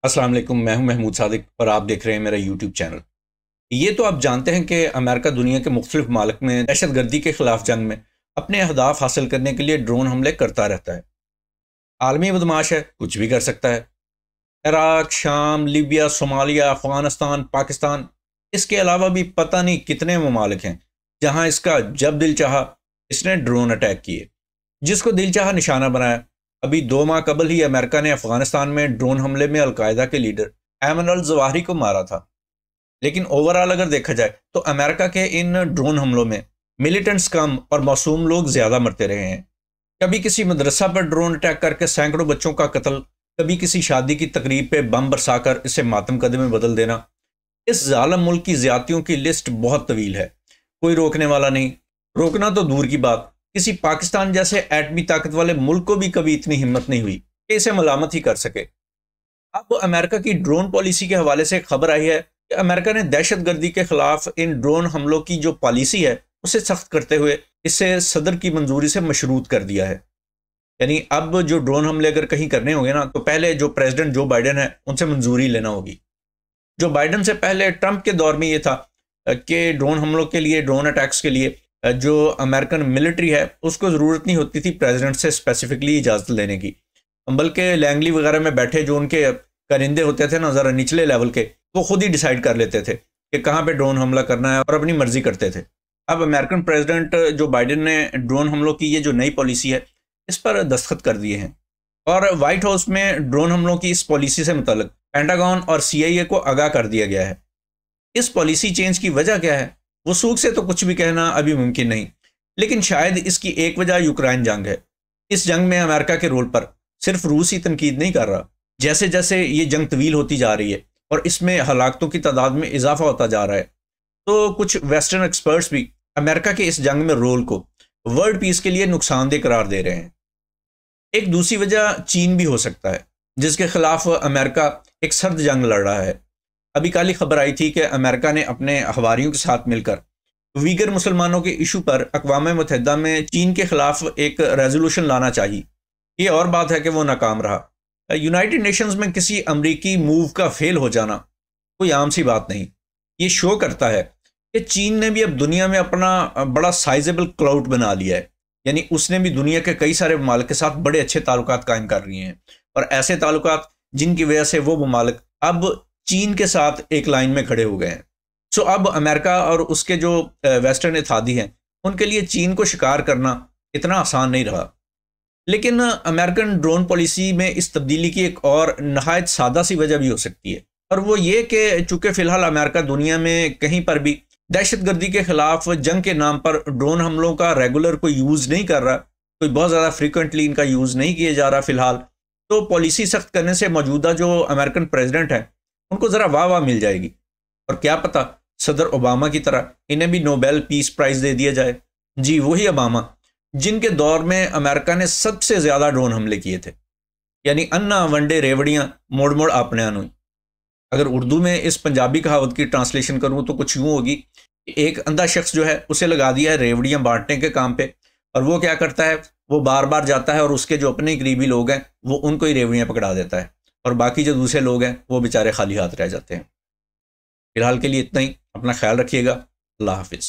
अस्सलाम वालेकुम। मैं हूं महमूद सादिक और आप देख रहे हैं मेरा यूट्यूब चैनल। ये तो आप जानते हैं कि अमेरिका दुनिया के मुख्तलिफ मालिक में दहशत गर्दी के खिलाफ जंग में अपने अहदाफ हासिल करने के लिए ड्रोन हमले करता रहता है। आलमी बदमाश है, कुछ भी कर सकता है। इराक, शाम, लीबिया, सोमालिया, अफगानिस्तान, पाकिस्तान, इसके अलावा भी पता नहीं कितने ममालिक हैं जहां इसका जब दिल चाहा इसने ड्रोन अटैक किए, जिसको दिल चाहा निशाना बनाया। अभी 2 माह कबल ही अमेरिका ने अफगानिस्तान में ड्रोन हमले में अलकायदा के लीडर ऐमन अल जवाहिरी को मारा था। लेकिन ओवरऑल अगर देखा जाए तो अमेरिका के इन ड्रोन हमलों में मिलिटेंट्स कम और मासूम लोग ज्यादा मरते रहे हैं। कभी किसी मदरसा पर ड्रोन अटैक करके सैकड़ों बच्चों का कत्ल, कभी किसी शादी की तकरीब पे बम बरसाकर इसे मातम कदे में बदल देना। इस जालिम मुल्क की ज्यादतियों की लिस्ट बहुत तवील है, कोई रोकने वाला नहीं। रोकना तो दूर की बात, किसी पाकिस्तान जैसे एटमी ताकत वाले मुल्क को भी कभी इतनी हिम्मत नहीं हुई कि इसे मलामत ही कर सके। अब अमेरिका की ड्रोन पॉलिसी के हवाले से खबर आई है कि अमेरिका ने दहशत गर्दी के खिलाफ इन ड्रोन हमलों की जो पॉलिसी है उसे सख्त करते हुए इसे सदर की मंजूरी से मशरूत कर दिया है। यानी अब जो ड्रोन हमले अगर कहीं करने होंगे ना, तो पहले जो प्रेसिडेंट जो बाइडेन है उनसे मंजूरी लेना होगी। जो बाइडेन से पहले ट्रंप के दौर में ये था कि ड्रोन हमलों के लिए, ड्रोन अटैक्स के लिए जो अमेरिकन मिलिट्री है उसको ज़रूरत नहीं होती थी प्रेसिडेंट से स्पेसिफिकली इजाज़त लेने की, बल्कि लैंगली वगैरह में बैठे जो उनके करिंदे होते थे ना, ज़रा निचले लेवल के, वो खुद ही डिसाइड कर लेते थे कि कहाँ पे ड्रोन हमला करना है और अपनी मर्जी करते थे। अब अमेरिकन प्रेसिडेंट जो बाइडेन ने ड्रोन हमलों की ये जो नई पॉलिसी है इस पर दस्तखत कर दिए हैं और व्हाइट हाउस में ड्रोन हमलों की इस पॉलिसी से मुतल्लिक पेंटागन और CIA को आगाह कर दिया गया है। इस पॉलिसी चेंज की वजह क्या है, वसूख से तो कुछ भी कहना अभी मुमकिन नहीं, लेकिन शायद इसकी एक वजह यूक्रेन जंग है। इस जंग में अमेरिका के रोल पर सिर्फ रूस ही तनकीद नहीं कर रहा। जैसे जैसे ये जंग तवील होती जा रही है और इसमें हलाकतों की तादाद में इजाफा होता जा रहा है, तो कुछ वेस्टर्न एक्सपर्ट्स भी अमेरिका के इस जंग में रोल को वर्ल्ड पीस के लिए नुकसानदेह करार दे रहे हैं। एक दूसरी वजह चीन भी हो सकता है, जिसके खिलाफ अमेरिका एक सर्द जंग लड़ रहा है। अभी कल ही खबर आई थी कि अमेरिका ने अपने हवारियों के साथ मिलकर वीगर मुसलमानों के इशू पर अक़वाम मुत्तहिदा में चीन के खिलाफ एक रेजोल्यूशन लाना चाहिए। ये और बात है कि वो नाकाम रहा। यूनाइटेड नेशंस में किसी अमरीकी मूव का फेल हो जाना कोई आम सी बात नहीं। ये शो करता है कि चीन ने भी अब दुनिया में अपना बड़ा साइजेबल क्लाउड बना लिया है। यानी उसने भी दुनिया के कई सारे ममालिक के साथ बड़े अच्छे ताल्लुकात कायम कर रही हैं, और ऐसे ताल्लुकात जिनकी वजह से वो ममालिक अब चीन के साथ एक लाइन में खड़े हो गए हैं। सो अब अमेरिका और उसके जो वेस्टर्न इत्तेहादी हैं उनके लिए चीन को शिकार करना इतना आसान नहीं रहा। लेकिन अमेरिकन ड्रोन पॉलिसी में इस तब्दीली की एक और नहायत सादा सी वजह भी हो सकती है, और वो ये कि चूंकि फ़िलहाल अमेरिका दुनिया में कहीं पर भी दहशत गर्दी के खिलाफ जंग के नाम पर ड्रोन हमलों का रेगुलर कोई यूज़ नहीं कर रहा, कोई बहुत ज़्यादा फ्रीक्वेंटली इनका यूज़ नहीं किया जा रहा फ़िलहाल, तो पॉलिसी सख्त करने से मौजूदा जो अमेरिकन प्रेसिडेंट हैं उनको ज़रा वाह वाह मिल जाएगी। और क्या पता सदर ओबामा की तरह इन्हें भी नोबेल पीस प्राइज़ दे दिया जाए। जी, वही ओबामा जिनके दौर में अमेरिका ने सबसे ज़्यादा ड्रोन हमले किए थे। यानी अन्ना वनडे रेवड़ियाँ मोड़ मोड़ आपने आनुई। अगर उर्दू में इस पंजाबी कहावत की ट्रांसलेशन करूँ तो कुछ यूँ होगी कि एक अंधा शख्स जो है उसे लगा दिया है रेवड़ियाँ बांटने के काम पे, और वो क्या करता है, वो बार बार जाता है और उसके जो अपने करीबी लोग हैं वो उनको ही रेवड़ियाँ पकड़ा देता है, और बाकी जो दूसरे लोग हैं वो बेचारे खाली हाथ रह जाते हैं। फिलहाल के लिए इतना ही। अपना ख्याल रखिएगा। अल्लाह हाफिज़।